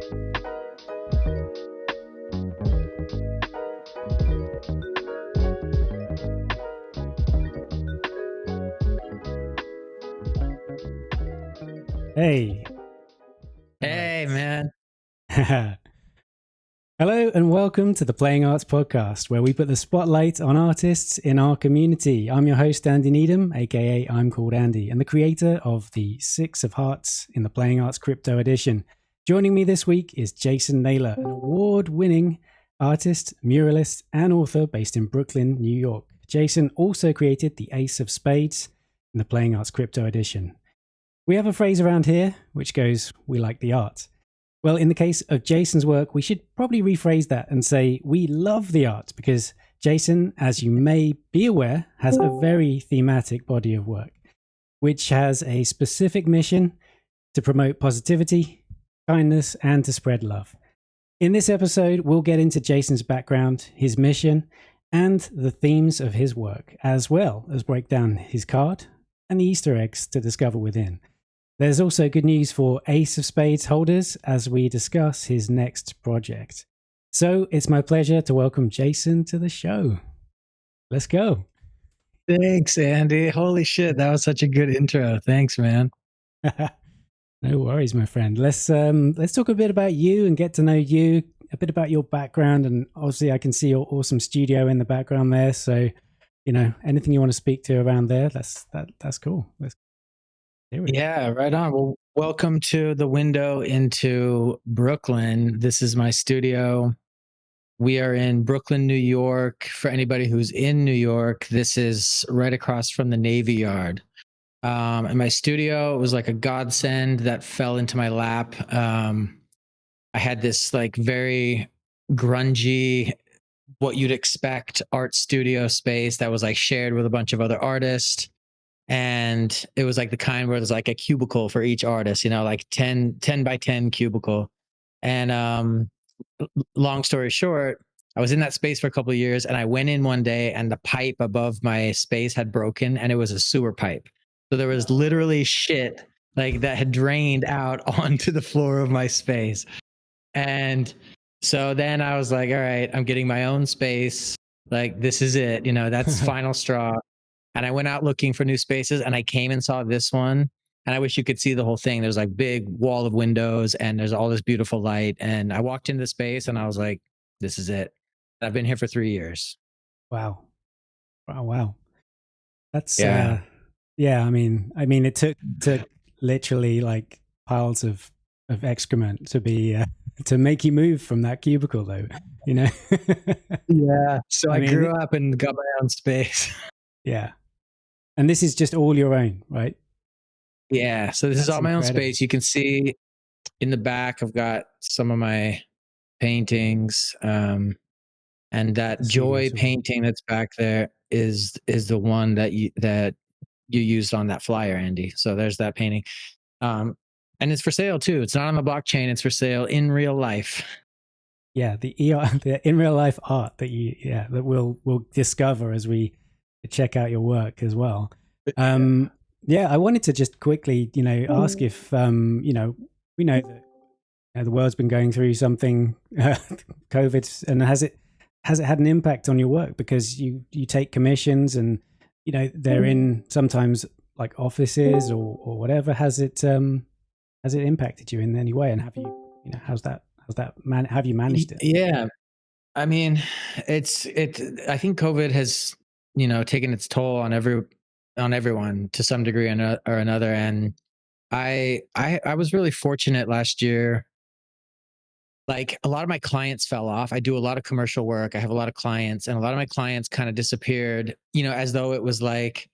Hey. Hey, man. Hello and welcome to the Playing Arts Podcast, where we put the spotlight on artists in our community. I'm your host, Andy Needham, aka I'm Called Andy, and the creator of the Six of Hearts in the Playing Arts Crypto Edition. Joining me this week is Jason Naylor, an award-winning artist, muralist, and author based in Brooklyn, New York. Jason also created the Ace of Spades in the Playing Arts Crypto Edition. We have a phrase around here which goes, "We like the art." Well, in the case of Jason's work, we should probably rephrase that and say, "We love the art," because Jason, as you may be aware, has a very thematic body of work, which has a specific mission to promote positivity, kindness, and to spread love. In this episode, we'll get into Jason's background, his mission, and the themes of his work, as well as break down his card and the Easter eggs to discover within. There's also good news for Ace of Spades holders as we discuss his next project. So it's my pleasure to welcome Jason to the show. Let's go. Thanks, Andy. Holy shit, that was such a good intro. Thanks, man. No worries, my friend. Let's talk a bit about you and get to know you, a bit about your background, and obviously I can see your awesome studio in the background there. So, you know, anything you want to speak to around there, that's cool. Yeah, right on. Well, welcome to the window into Brooklyn. This is my studio. We are in Brooklyn, New York. For anybody who's in New York, this is right across from the Navy Yard. And my studio was like a godsend that fell into my lap. I had this like very grungy, what you'd expect art studio space that was like shared with a bunch of other artists. And it was like the kind where there's like a cubicle for each artist, you know, like 10 by 10 cubicle. And long story short, I was in that space for a couple of years, and I went in one day and the pipe above my space had broken, and it was a sewer pipe. So there was literally shit like that had drained out onto the floor of my space. And so then I was like, all right, I'm getting my own space. Like, this is it, you know, that's final straw. And I went out looking for new spaces, and I came and saw this one. And I wish you could see the whole thing. There's like big wall of windows, and there's all this beautiful light. And I walked into the space and I was like, this is it. I've been here for 3 years. Wow. That's yeah. I mean, it took literally like piles of excrement to be to make you move from that cubicle, though, you know. Yeah. So I grew up and got my own space. Yeah. And this is just all your own, right? Yeah. So this is all my own space. You can see in the back, I've got some of my paintings. And that Joy painting that's back there is the one that you used on that flyer, Andy. So there's that painting. And it's for sale too. It's not on the blockchain. It's for sale in real life. Yeah. The in real life art that we'll discover as we check out your work as well. I wanted to just quickly, you know, ask if, you know, we know that the world's been going through something, COVID, and has it had an impact on your work? Because you take commissions, and, you know, they're in sometimes like offices or whatever. Has it impacted you in any way? And have you know, have you managed it? Yeah. I mean, I think COVID has, you know, taken its toll on everyone to some degree or another. And I was really fortunate last year. Like, a lot of my clients fell off. I do a lot of commercial work. I have a lot of clients, and a lot of my clients kind of disappeared, you know, as though it was like,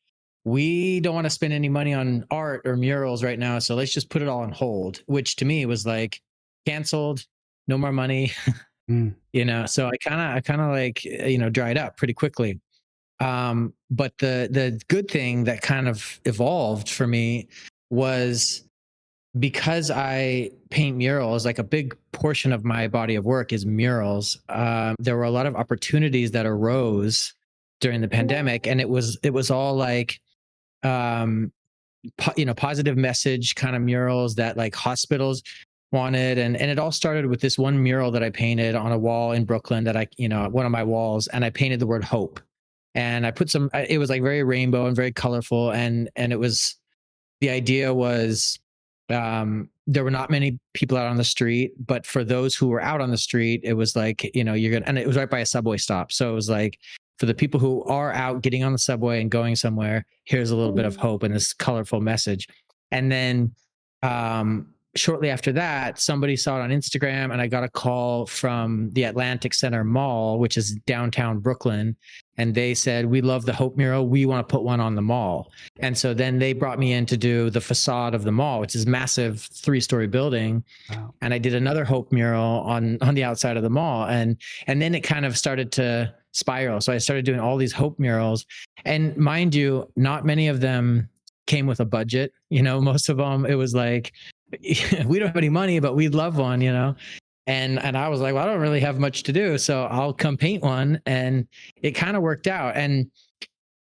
we don't want to spend any money on art or murals right now, so let's just put it all on hold, which to me was like, canceled, no more money. You know, so I kind of like, you know, dried up pretty quickly. But the good thing that kind of evolved for me was, because I paint murals, like a big portion of my body of work is murals. There were a lot of opportunities that arose during the pandemic, and it was all like, you know, positive message kind of murals that like hospitals wanted. And it all started with this one mural that I painted on a wall in Brooklyn that one of my walls, and I painted the word hope. And I put it was like very rainbow and very colorful. And the idea was, there were not many people out on the street, but for those who were out on the street, it was like, and it was right by a subway stop. So it was like, for the people who are out getting on the subway and going somewhere, here's a little bit of hope and this colorful message. And then, shortly after that, somebody saw it on Instagram, and I got a call from the Atlantic Center Mall, which is downtown Brooklyn. And they said, we love the Hope mural. We want to put one on the mall. And so then they brought me in to do the facade of the mall, which is massive 3-story building. Wow. And I did another Hope mural on the outside of the mall. And then it kind of started to spiral. So I started doing all these Hope murals. And mind you, not many of them came with a budget. Most of them, it was like, we don't have any money, but we'd love one, And I was like, well, I don't really have much to do, so I'll come paint one. And it kind of worked out. And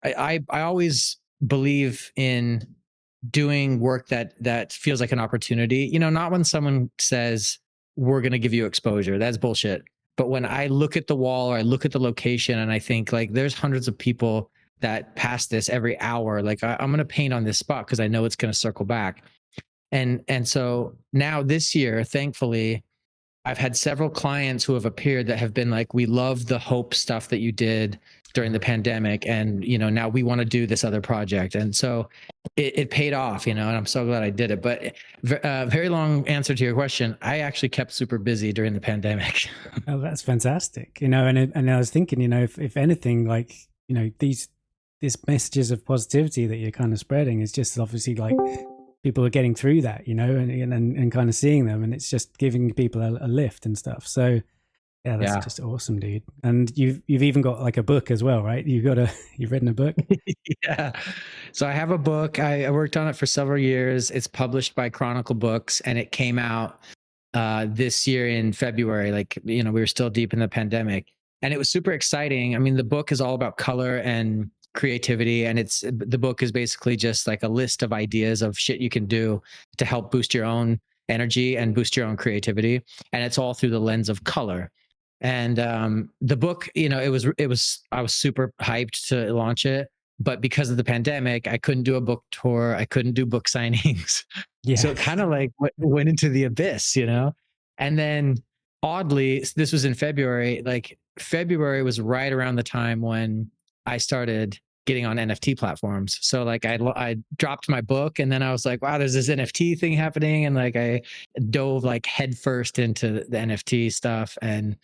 I always believe in doing work that feels like an opportunity, not when someone says, we're going to give you exposure. That's bullshit. But when I look at the wall or I look at the location and I think, like, there's hundreds of people that pass this every hour, like, I'm going to paint on this spot because I know it's going to circle back. And so now this year, thankfully, I've had several clients who have appeared that have been like, we love the Hope stuff that you did during the pandemic. And, now we want to do this other project. And so it paid off, and I'm so glad I did it. But very long answer to your question. I actually kept super busy during the pandemic. Oh, that's fantastic. And I was thinking, if anything, like, these messages of positivity that you're kind of spreading is just obviously like, people are getting through that, and kind of seeing them, and it's just giving people a lift and stuff. So yeah, that's just awesome, dude. And you've even got like a book as well, right? You've written a book. Yeah. So I have a book. I worked on it for several years. It's published by Chronicle Books, and it came out this year in February. Like, we were still deep in the pandemic, and it was super exciting. I mean, the book is all about color and creativity, and the book is basically just like a list of ideas of shit you can do to help boost your own energy and boost your own creativity, and it's all through the lens of color. And the book, I was super hyped to launch it, but because of the pandemic, I couldn't do a book tour, I couldn't do book signings. Yeah. So it kind of like went into the abyss, and then oddly, this was in February. Like, February was right around the time when I started getting on NFT platforms. So like I dropped my book, and then I was like, wow, there's this NFT thing happening. And like, I dove like headfirst into the NFT stuff. And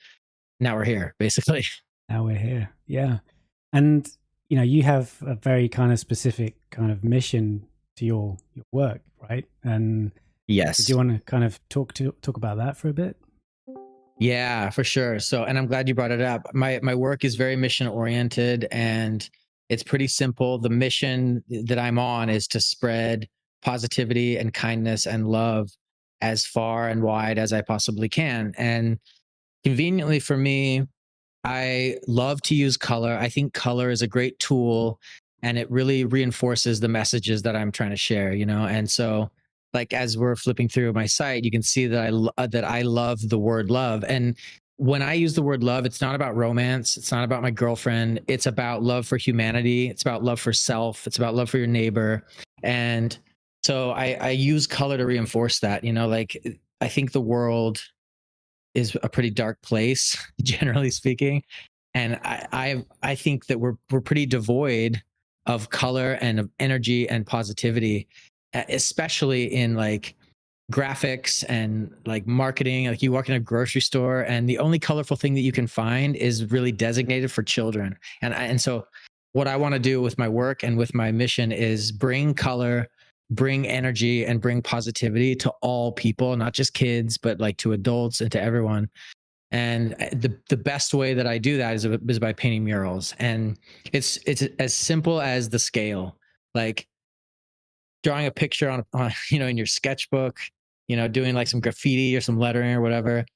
now we're here, basically. Now we're here. Yeah. And, you have a very kind of specific kind of mission to your work, right? And yes. Do you want to kind of talk about that for a bit? Yeah, for sure. So, and I'm glad you brought it up. My work is very mission oriented, and it's pretty simple. The mission that I'm on is to spread positivity and kindness and love as far and wide as I possibly can. And conveniently for me, I love to use color. I think color is a great tool, and it really reinforces the messages that I'm trying to share, And so, like, as we're flipping through my site, you can see that I love the word love. And when I use the word love, it's not about romance. It's not about my girlfriend. It's about love for humanity. It's about love for self. It's about love for your neighbor. And so I use color to reinforce that, like, I think the world is a pretty dark place, generally speaking. And I think that we're pretty devoid of color and of energy and positivity, especially in like graphics and like marketing. Like, you walk in a grocery store and the only colorful thing that you can find is really designated for children. And so what I want to do with my work and with my mission is bring color, bring energy, and bring positivity to all people, not just kids, but like to adults and to everyone. And the best way that I do that is by painting murals. And it's as simple as the scale, like drawing a picture on in your sketchbook, doing like some graffiti or some lettering or whatever.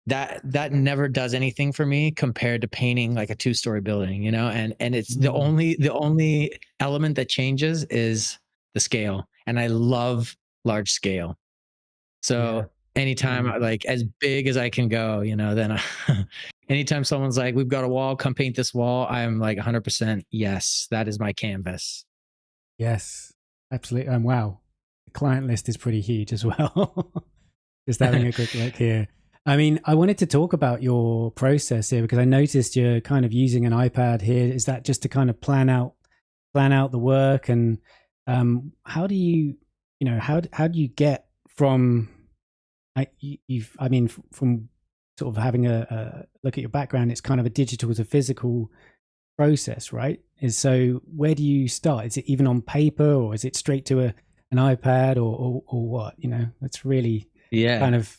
That never does anything for me compared to painting like a 2-story building, and it's the only element that changes is the scale. And I love large scale. So anytime, like as big as I can go, then anytime someone's like, we've got a wall, come paint this wall, I'm like 100% yes, that is my canvas. Yes, absolutely. Wow. The client list is pretty huge as well. Just having a quick look here. I mean, I wanted to talk about your process here because I noticed you're kind of using an iPad here. Is that just to kind of plan out the work? And how do you, how do you get from, from sort of having a look at your background, it's kind of a digital to physical process, right? So where do you start? Is it even on paper, or is it straight to an iPad, or what? Let's really kind of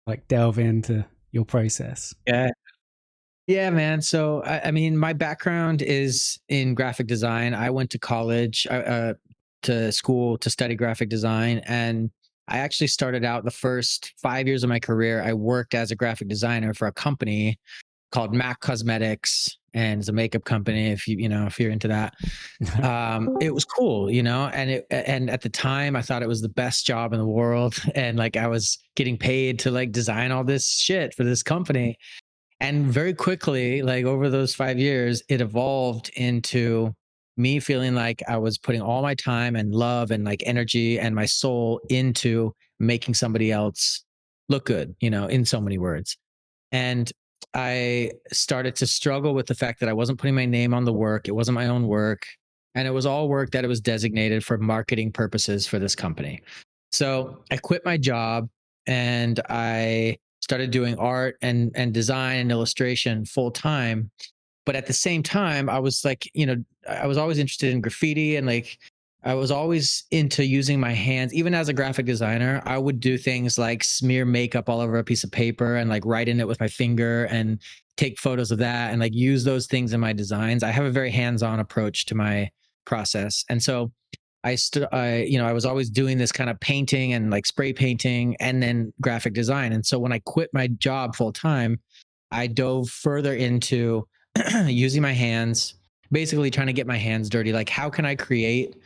like delve into your process. Yeah, man. So, I mean, my background is in graphic design. I went to college, to school to study graphic design. And I actually started out the first 5 years of my career. I worked as a graphic designer for a company called Mac Cosmetics, and it's a makeup company. If if you're into that, it was cool, and at the time I thought it was the best job in the world. And like, I was getting paid to like design all this shit for this company. And very quickly, like over those 5 years, it evolved into me feeling like I was putting all my time and love and like energy and my soul into making somebody else look good, in so many words. And I started to struggle with the fact that I wasn't putting my name on the work. It wasn't my own work. And it was all work that it was designated for marketing purposes for this company. So I quit my job and I started doing art and design and illustration full time. But at the same time, I was like, I was always interested in graffiti, and like, I was always into using my hands. Even as a graphic designer, I would do things like smear makeup all over a piece of paper and like write in it with my finger and take photos of that and like use those things in my designs. I have a very hands-on approach to my process. And so I was always doing this kind of painting and like spray painting and then graphic design. And so when I quit my job full time, I dove further into using my hands, basically trying to get my hands dirty. Like, how can I create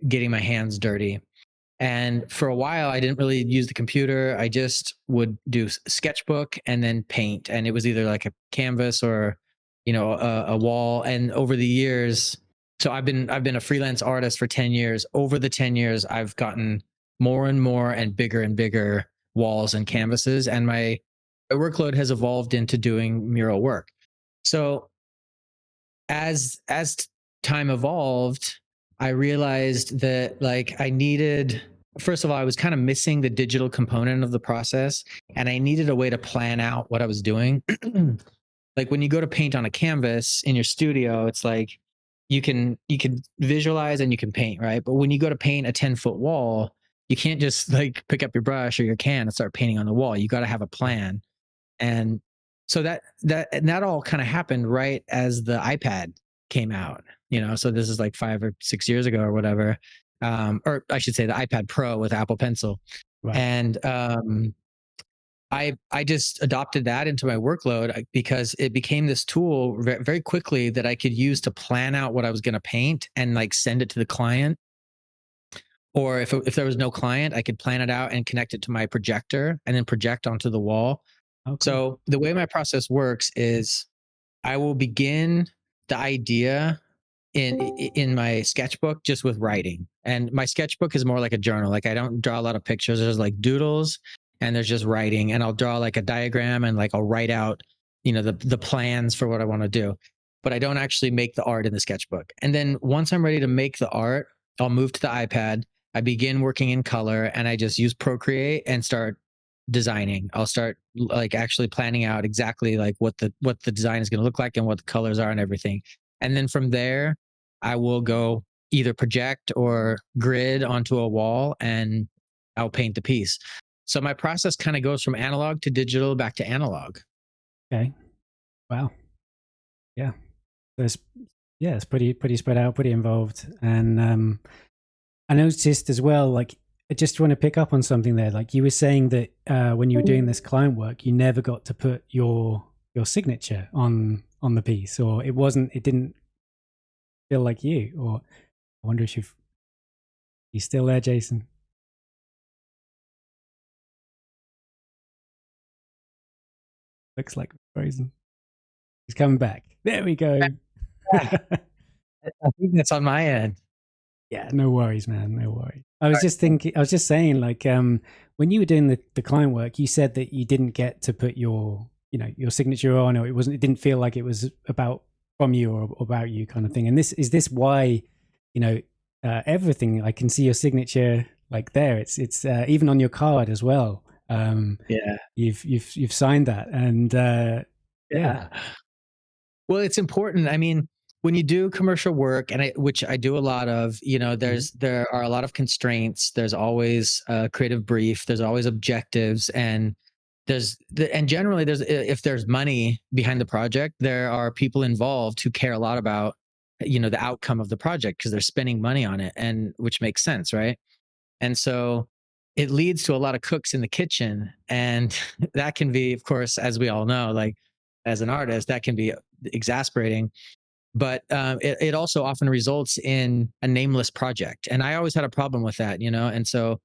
getting my hands dirty? And for a while, I didn't really use the computer. I just would do sketchbook and then paint. And it was either like a canvas or, a wall. And over the years, so I've been a freelance artist for 10 years. Over the 10 years, I've gotten more and more and bigger walls and canvases. And my workload has evolved into doing mural work. So as time evolved, I realized that like I needed, first of all, I was kind of missing the digital component of the process, and I needed a way to plan out what I was doing. Like when you go to paint on a canvas in your studio, it's like you can visualize and you can paint, right? But when you go to paint a 10-foot wall, you can't just like pick up your brush or your can and start painting on the wall. You got to have a plan. And so that all kind of happened right as the iPad came out, so this is like 5 or 6 years ago or whatever. Or I should say the iPad Pro with Apple Pencil. Right. And I just adopted that into my workload because it became this tool very quickly that I could use to plan out what I was going to paint and like send it to the client. Or if there was no client, I could plan it out and connect it to my projector and then project onto the wall. Okay. So the way my process works is I will begin the idea in my sketchbook just with writing. And my sketchbook is more like a journal. Like I don't draw a lot of pictures. There's like doodles and there's just writing, and I'll draw like a diagram and like I'll write out, the plans for what I want to do. But I don't actually make the art in the sketchbook. And then once I'm ready to make the art, I'll move to the iPad. I begin working in color and I just use Procreate and start designing. I'll start like actually planning out exactly like what the design is going to look like and what the colors are and everything. And then from there, I will go either project or grid onto a wall and I'll paint the piece. So my process kind of goes from analog to digital back to analog. Okay. Wow. Yeah. It's pretty spread out, pretty involved. And I noticed as well, like, I just want to pick up on something there. Like you were saying that when you were doing this client work, you never got to put your signature on the piece, or it didn't feel like you. Or I wonder if you still there, Jason? Looks like frozen. He's coming back. There we go. I think that's on my end. Yeah, no worries, man. No worries. I was just saying, like, when you were doing the client work, you said that you didn't get to put your signature on, or it didn't feel like it was from you or about you kind of thing. And is this why, everything, I can see your signature like there. It's even on your card as well. You've signed that, and yeah. Well, it's important. I mean, when you do commercial work, which I do a lot of, there are a lot of constraints. There's always a creative brief. There's always objectives, and generally if there's money behind the project, there are people involved who care a lot about, the outcome of the project because they're spending money on it, and which makes sense, right? And so it leads to a lot of cooks in the kitchen, and that can be, of course, as we all know, like as an artist, that can be exasperating. But it also often results in a nameless project. And I always had a problem with that, and so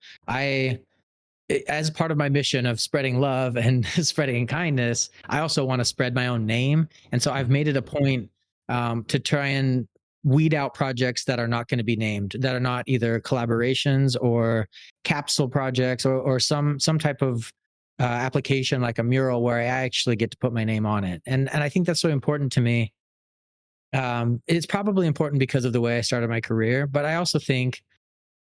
as part of my mission of spreading love and spreading kindness, I also want to spread my own name. And so I've made it a point to try and weed out projects that are not going to be named, that are not either collaborations or capsule projects or some type of application like a mural where I actually get to put my name on it. And I think that's so important to me. It's probably important because of the way I started my career, but I also think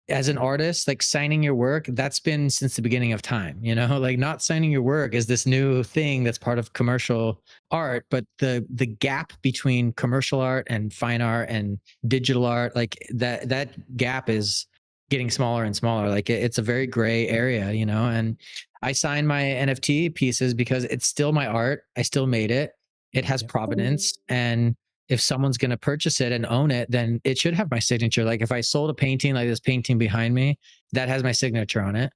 as an artist, like signing your work, that's been since the beginning of time, like not signing your work is this new thing that's part of commercial art, but the gap between commercial art and fine art and digital art, like that gap is getting smaller and smaller. Like it's a very gray area, and I sign my NFT pieces because it's still my art. I still made it. It has provenance, and if someone's going to purchase it and own it, then it should have my signature. Like if I sold a painting like this painting behind me, that has my signature on it.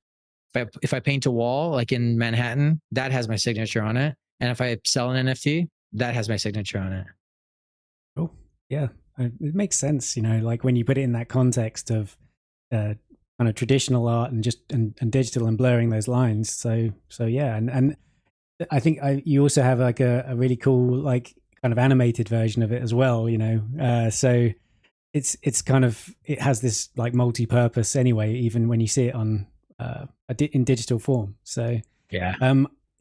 If I paint a wall like in Manhattan, that has my signature on it. And if I sell an NFT, that has my signature on it. Oh, yeah. It makes sense, like when you put it in that context of kind of traditional art and just and digital and blurring those lines. So yeah. And I think you also have like a really cool, like, kind of animated version of it as well, so it's kind of, it has this like multi-purpose anyway, even when you see it on in digital form. So yeah,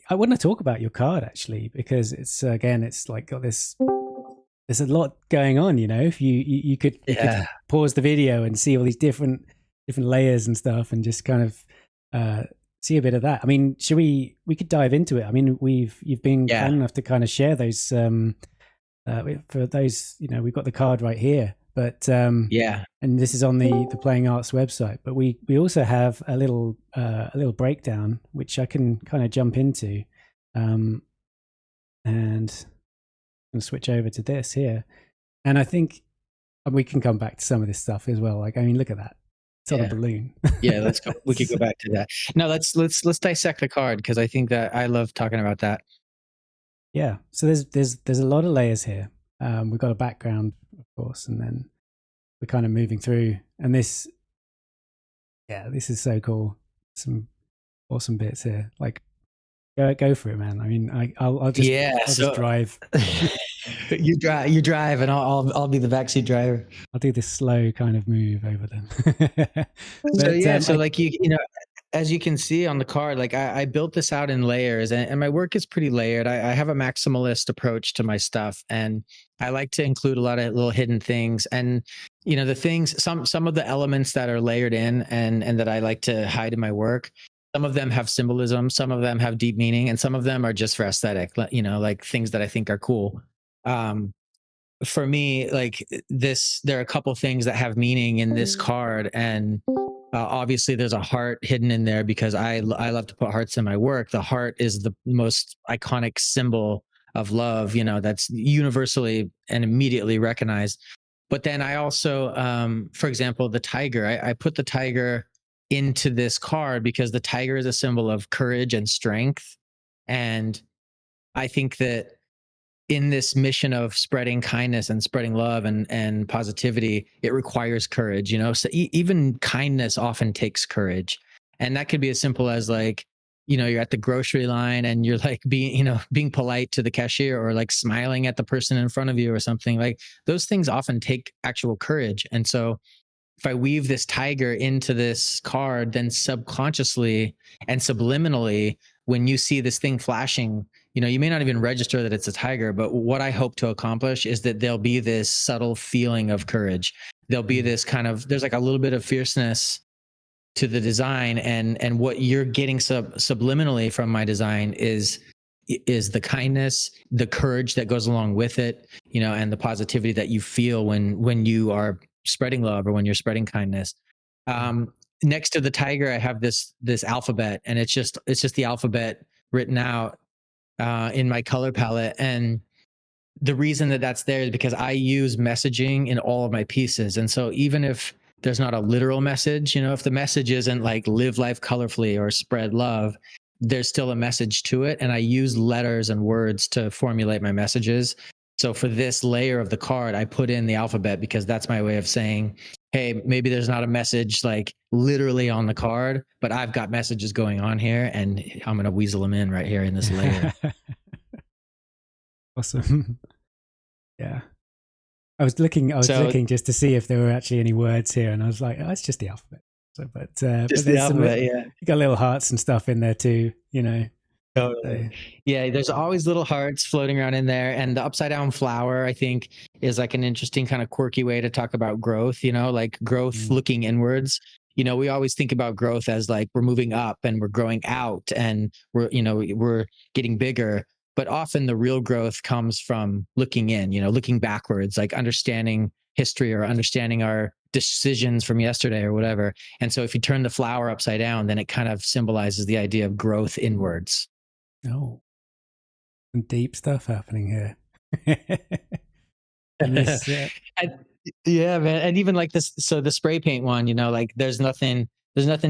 I want to talk about your card actually, because it's like got this, there's a lot going on, if you could pause the video and see all these different layers and stuff, and just kind of see a bit of that. I mean, we could dive into it. I mean, you've been kind enough to kind of share those for those, we've got the card right here, but and this is on the Playing Arts website, but we also have a little breakdown which I can kind of jump into, and I'm gonna switch over to this here, and I think we can come back to some of this stuff as well. Like, I mean, look at that. It's on a balloon. Yeah, let's go. We could go back to that. No, let's dissect the card, because I think that I love talking about that. Yeah. So there's a lot of layers here. We've got a background, of course, and then we're kind of moving through. And this is so cool. Some awesome bits here. Like, go for it, man. I mean, I'll just drive. You drive, and I'll be the backseat driver. I'll do this slow kind of move over them. So like as you can see on the card, like I built this out in layers, and my work is pretty layered. I have a maximalist approach to my stuff, and I like to include a lot of little hidden things. And the things, some of the elements that are layered in and that I like to hide in my work, some of them have symbolism, some of them have deep meaning, and some of them are just for aesthetic, like things that I think are cool. For me, like this, there are a couple things that have meaning in this card, and obviously there's a heart hidden in there because I love to put hearts in my work. The heart is the most iconic symbol of love, that's universally and immediately recognized. But then I also, for example, the tiger, I put the tiger into this card because the tiger is a symbol of courage and strength. And I think that in this mission of spreading kindness and spreading love and positivity, it requires courage, so even kindness often takes courage. And that could be as simple as like, you're at the grocery line and you're like being polite to the cashier, or like smiling at the person in front of you or something. Like those things often take actual courage. And so if I weave this tiger into this card, then subconsciously and subliminally, when you see this thing flashing, you may not even register that it's a tiger, but what I hope to accomplish is that there'll be this subtle feeling of courage. There'll be this there's like a little bit of fierceness to the design, and what you're getting subliminally from my design is the kindness, the courage that goes along with it, and the positivity that you feel when you are spreading love or when you're spreading kindness. Next to the tiger, I have this alphabet, and it's just the alphabet written out in my color palette. And the reason that that's there is because I use messaging in all of my pieces. And so even if there's not a literal message, if the message isn't like live life colorfully or spread love, there's still a message to it. And I use letters and words to formulate my messages. So for this layer of the card, I put in the alphabet because that's my way of saying, hey, maybe there's not a message like literally on the card, but I've got messages going on here, and I'm going to weasel them in right here in this layer. Awesome. Yeah. I was looking just to see if there were actually any words here, and I was like, oh, it's just the alphabet. So, but there's the alphabet, you got little hearts and stuff in there too, Totally. Yeah, there's always little hearts floating around in there. And the upside down flower, I think, is like an interesting kind of quirky way to talk about growth, like growth looking inwards. We always think about growth as like we're moving up and we're growing out and we're getting bigger. But often the real growth comes from looking in, looking backwards, like understanding history or understanding our decisions from yesterday or whatever. And so if you turn the flower upside down, then it kind of symbolizes the idea of growth inwards. Oh, some deep stuff happening here. And this, yeah, man. And even like this, so the spray paint one, like there's nothing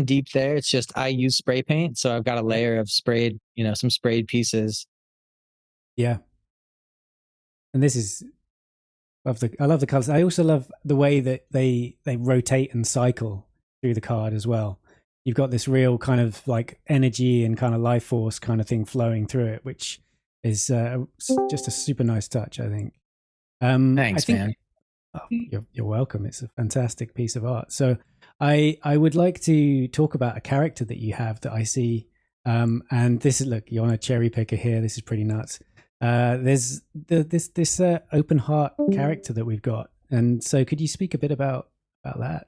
deep there. It's just, I use spray paint. So I've got a layer of sprayed, some sprayed pieces. Yeah. And this is, I love the colors. I also love the way that they rotate and cycle through the card as well. You've got this real kind of like energy and kind of life force kind of thing flowing through it, which is just a super nice touch, I think. Thanks, man. Oh, you're welcome. It's a fantastic piece of art. So I would like to talk about a character that you have that I see. And this is, look, you're on a cherry picker here. This is pretty nuts. There's this open heart character that we've got. And so could you speak a bit about that?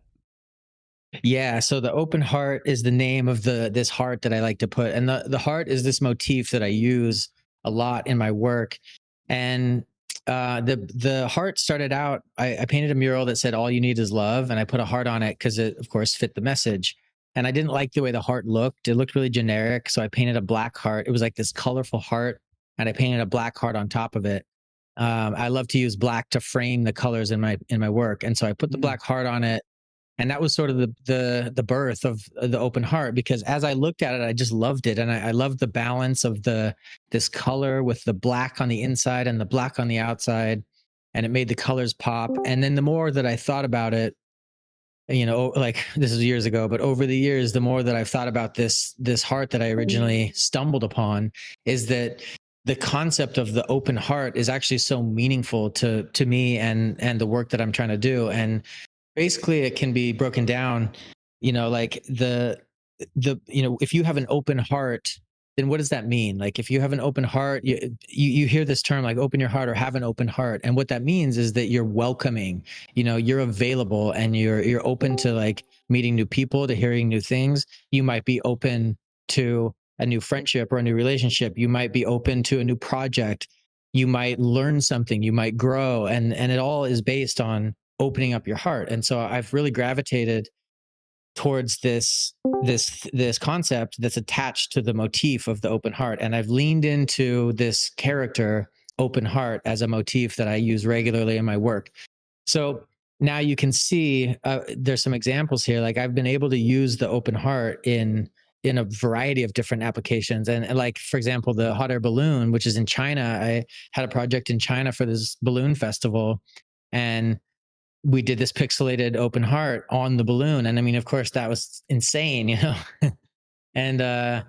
Yeah. So the open heart is the name of this heart that I like to put. And the heart is this motif that I use a lot in my work. And the heart started out, I painted a mural that said, all you need is love. And I put a heart on it because it, of course, fit the message. And I didn't like the way the heart looked. It looked really generic. So I painted a black heart. It was like this colorful heart. And I painted a black heart on top of it. I love to use black to frame the colors in my work. And so I put the black heart on it. And that was sort of the birth of the open heart, because as I looked at it, I just loved it. And I loved the balance of this color with the black on the inside and the black on the outside. And it made the colors pop. And then the more that I thought about it, like this is years ago, but over the years, the more that I've thought about this heart that I originally stumbled upon, is that the concept of the open heart is actually so meaningful to me and the work that I'm trying to do. And basically it can be broken down, like if you have an open heart, then what does that mean? Like if you have an open heart, you hear this term like open your heart or have an open heart. And what that means is that you're welcoming, you're available, and you're open to like meeting new people, to hearing new things. You might be open to a new friendship or a new relationship. You might be open to a new project. You might learn something, you might grow. And it all is based on opening up your heart. And so I've really gravitated towards this concept that's attached to the motif of the open heart. And I've leaned into this character, open heart, as a motif that I use regularly in my work. So now you can see there's some examples here. Like I've been able to use the open heart in a variety of different applications. And like, for example, the hot air balloon, which is in China. I had a project in China for this balloon festival, and we did this pixelated open heart on the balloon. And I mean, of course, that was insane, and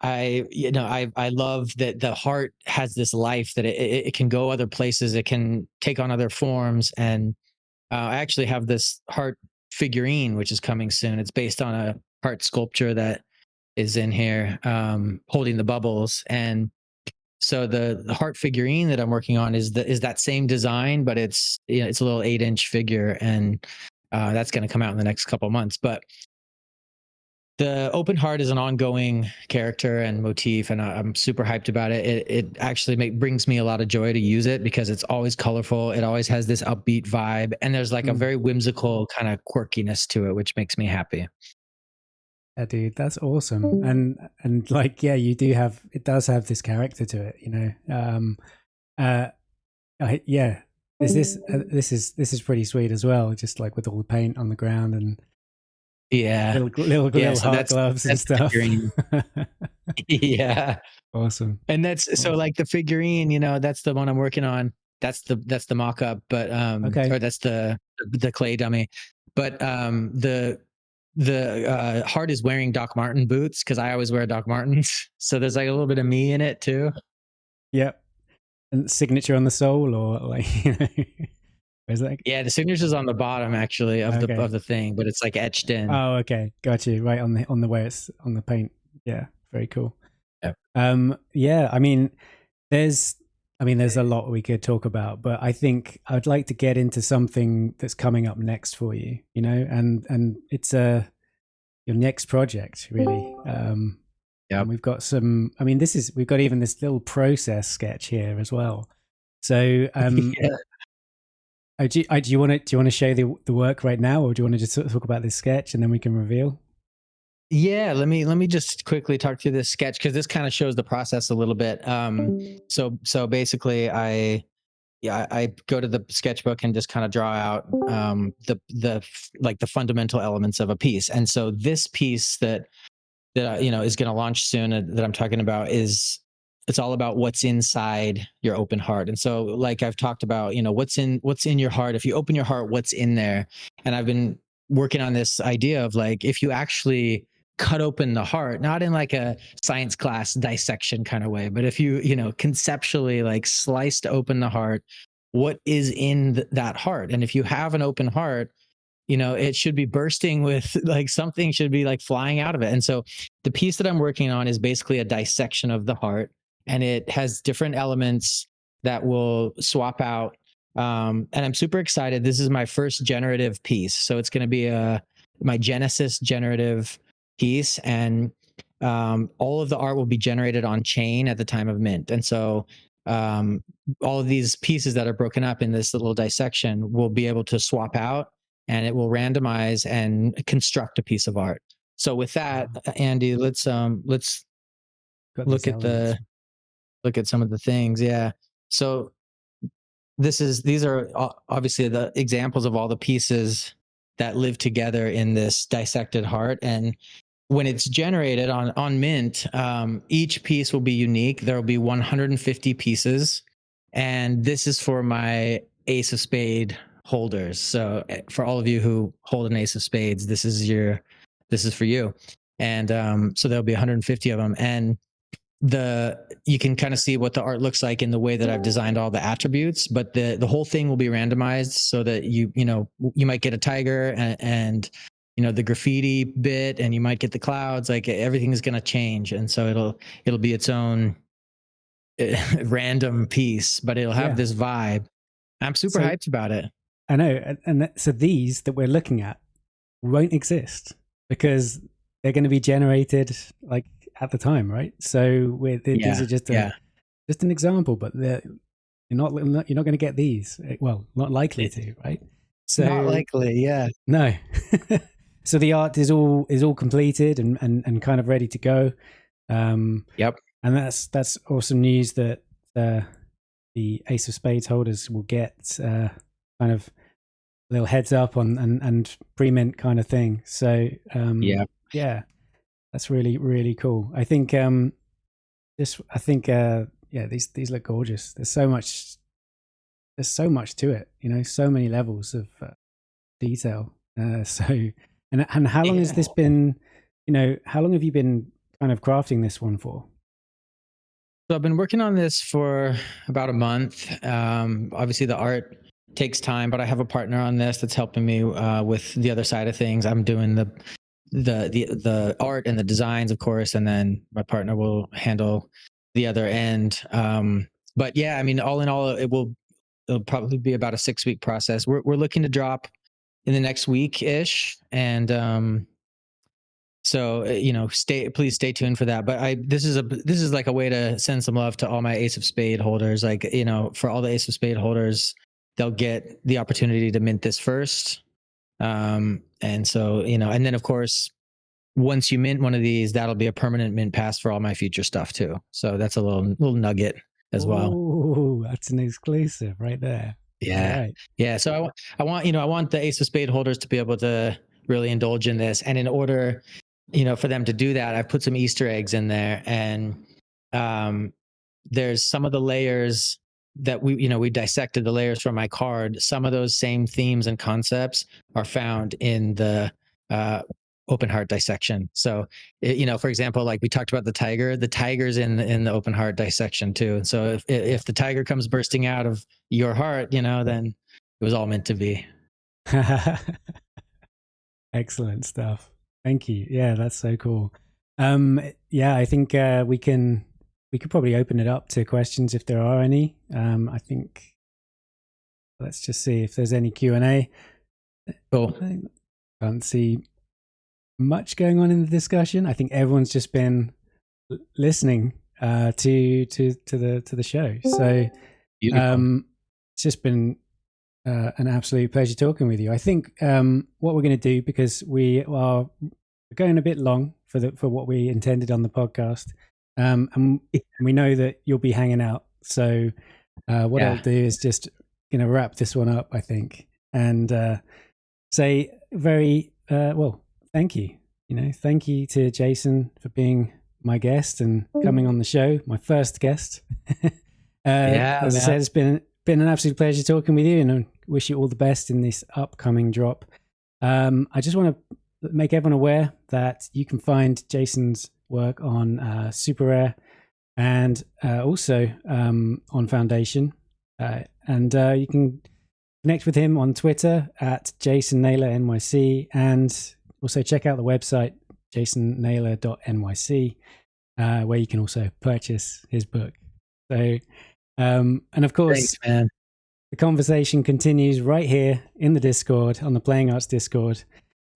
I love that the heart has this life that it can go other places. It can take on other forms. And I actually have this heart figurine, which is coming soon. It's based on a heart sculpture that is in here, holding the bubbles. And so the heart figurine that I'm working on is that same design, but it's a little 8-inch figure, and that's going to come out in the next couple of months. But the open heart is an ongoing character and motif, and I'm super hyped about it. It actually brings me a lot of joy to use it because it's always colorful. It always has this upbeat vibe, and there's like a very whimsical kind of quirkiness to it, which makes me happy. Yeah, dude, that's awesome. And like, yeah, it does have this character to it, yeah. This is pretty sweet as well, just like with all the paint on the ground and little so heart gloves and stuff. Yeah, awesome. And that's awesome. So like the figurine, that's the one I'm working on. That's the mock-up, but or that's the clay dummy. But the heart is wearing Doc Marten boots because I always wear Doc Martens, so there's like a little bit of me in it too. Yep. And signature on the sole, or like is that? Yeah, the signature's on the bottom actually of the thing, but it's like etched in. Oh, okay, got you. Right on the way it's on the paint. Yeah, very cool. Yeah. Yeah. I mean, there's a lot we could talk about, but I think I'd like to get into something that's coming up next for you. And it's your next project, really. Yeah, we've got some. I mean, we've got even this little process sketch here as well. So, do you want to show the work right now, or do you want to just talk about this sketch and then we can reveal? Yeah, let me just quickly talk through this sketch because this kind of shows the process a little bit. So basically, I go to the sketchbook and just kind of draw out the fundamental elements of a piece. And so this piece that is going to launch soon that I'm talking about it's all about what's inside your open heart. And so like I've talked about, what's in your heart. If you open your heart, what's in there? And I've been working on this idea of like, if you actually cut open the heart, not in like a science class dissection kind of way, but if you conceptually like sliced open the heart, what is in that heart? And if you have an open heart, it should be bursting with like something should be like flying out of it. And so the piece that I'm working on is basically a dissection of the heart, and it has different elements that will swap out. And I'm super excited. This is my first generative piece. So it's going to be my Genesis generative piece, and all of the art will be generated on chain at the time of mint. And so all of these pieces that are broken up in this little dissection will be able to swap out, and it will randomize and construct a piece of art. So with that, Andy, let's look at some of the things. Yeah. So these are obviously the examples of all the pieces that live together in this dissected heart. And when it's generated on mint, each piece will be unique. There will be 150 pieces. And this is for my Ace of Spades holders. So for all of you who hold an Ace of Spades, this is for you. And so there'll be 150 of them. And you can kind of see what the art looks like in the way that I've designed all the attributes, but the whole thing will be randomized so that you might get a tiger and the graffiti bit, and you might get the clouds. Like everything is going to change. And so it'll be its own random piece, but it'll have this vibe. I'm super hyped about it. I know. And so these that we're looking at won't exist because they're going to be generated like at the time, right? So these are just an example, but you're not going to get these. Well, not likely to, right? So not likely, yeah. No. So the art is all completed and kind of ready to go. Yep. And that's awesome news that the Ace of Spades holders will get kind of a little heads up on and pre-mint kind of thing. So yeah, that's really, really cool. I think these look gorgeous. There's so much to it, so many levels of detail. And how long has this been, how long have you been kind of crafting this one for? So I've been working on this for about a month. Obviously the art takes time, but I have a partner on this that's helping me with the other side of things. I'm doing the art and the designs, of course, and then my partner will handle the other end. But yeah, I mean, all in all, it'll probably be about a 6-week process. We're looking to drop in the next week ish, and so please stay tuned for that. But this is like a way to send some love to all my Ace of Spade holders. Like, for all the Ace of Spade holders, they'll get the opportunity to mint this first. And so, and then of course, once you mint one of these, that'll be a permanent mint pass for all my future stuff too. So that's a little nugget as well. Oh, that's an exclusive right there. Yeah. Right. Yeah. So I want the Ace of Spade holders to be able to really indulge in this. And in order, for them to do that, I've put some Easter eggs in there, and there's some of the layers that we dissected the layers from my card. Some of those same themes and concepts are found in the open heart dissection. So, for example, like we talked about the tiger's in the open heart dissection too. And so if the tiger comes bursting out of your heart, then it was all meant to be. Excellent stuff. Thank you. Yeah, that's so cool. Yeah, I think we could probably open it up to questions if there are any. I think let's just see if there's any Q&A. Cool. I can't see much going on in the discussion. I think everyone's just been listening to the show. So it's just been an absolute pleasure talking with you. I think what we're going to do, because we are going a bit long for what we intended on the podcast, and we know that you'll be hanging out. So what I'll do is just wrap this one up, I think, and say very well, thank you. Thank you to Jason for being my guest and coming on the show, my first guest. As I said, it's been an absolute pleasure talking with you, and I wish you all the best in this upcoming drop. I just want to make everyone aware that you can find Jason's work on Super Rare and also on Foundation. And you can connect with him on Twitter at Jason Naylor NYC, and also check out the website jasonnaylor.nyc, where you can also purchase his book. So, and of course, thanks, man. The conversation continues right here in the Discord, on the Playing Arts Discord.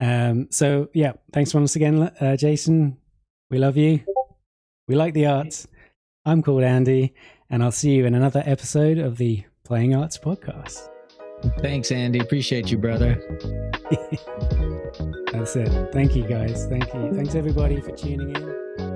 So yeah, thanks once again, Jason. We love you. We like the arts. I'm called Andy, and I'll see you in another episode of the Playing Arts Podcast. Thanks, Andy. Appreciate you, brother. That's it. Thank you, guys. Thank you. Thanks, everybody, for tuning in.